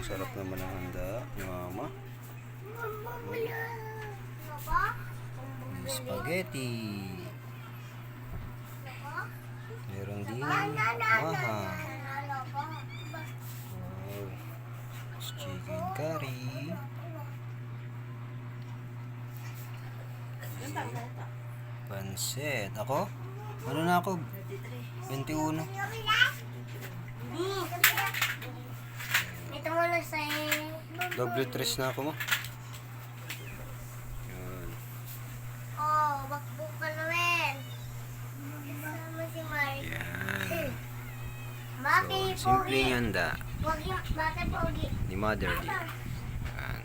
sarap naman ang handa ni Mama. Spaghetti. Meron din maha. Wow. Chicken curry. Pansit. Ako? Ano na ako? 21. Ito mo na sa Double tres na ako mo. Yun. Oh, bakbo ka naman. Kasama si Mari. Yan. Maki, So, simpleng handa Bakit pogi? ni Mother Lee. Yan.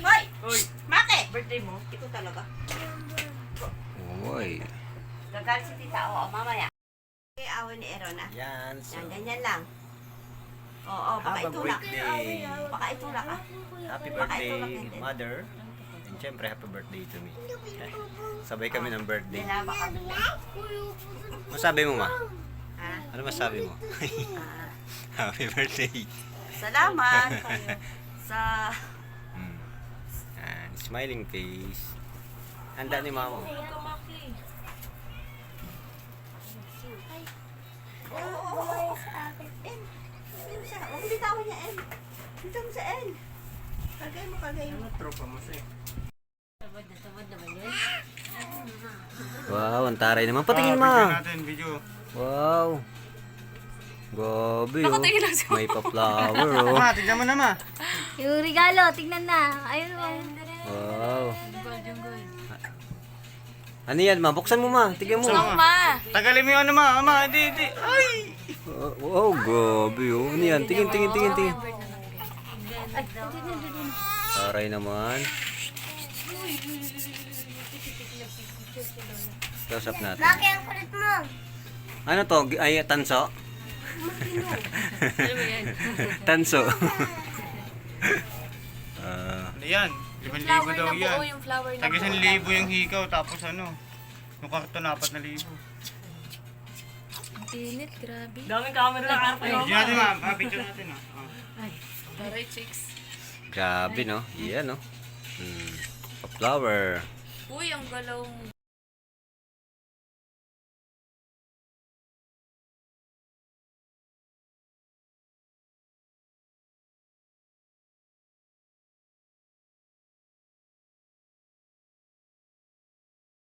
Hoy! Hoy! Maki! Birthday mo? Ito talaga. Uy. Gagal si tita. Oo, mamaya. Okay, awan ni Aaron ah. Yan. So, Yan, ganyan lang. Oo, baka have a itulak. great day. Baka itulak ah. Happy Baka birthday, itulak din. Mother. And syempre, happy birthday to me. Sabay kami ng birthday. Dinaba kami. Masabi mo, Ma? Ha? Ano masabi mo? Ah, Happy birthday. salamat sa... And smiling face. Handa ni Mama. Oo. En. En siya. Huwag bitawan niya, En. Dito mo sa En. Kagay mo, kagay mo. Tropa mo siya. Tamad naman yun. Wow, ang taray naman. Patingin, Ma. Video. Wow. Gabi, oh. May pa-flower, oh. Ma, tignan mo na, Ma. Yung regalo, tignan na. Ayun mo. Wow. Ano yan, Ma? Buksan mo, Ma. Tignan mo. Tagalin mo yung ano, Ma. Ma, di. Ay! Wow, gabi, oh. Ano yan? Tingin. Taray naman. Close up natin. Maki, ang kulit mo. Ano to? Ay, tanso? Tanso. Ano yan? 5,000 daw yan. Yung flower na Tag 1,000 yung hikaw, tapos ano? Yung karton, 4,000. init, grabe. Daming camera na karpa. Video natin, Ma. Picture natin, ah. Taray, chicks. Grabe, no? Iyan, no? Pa-flower. Uy, ang galawang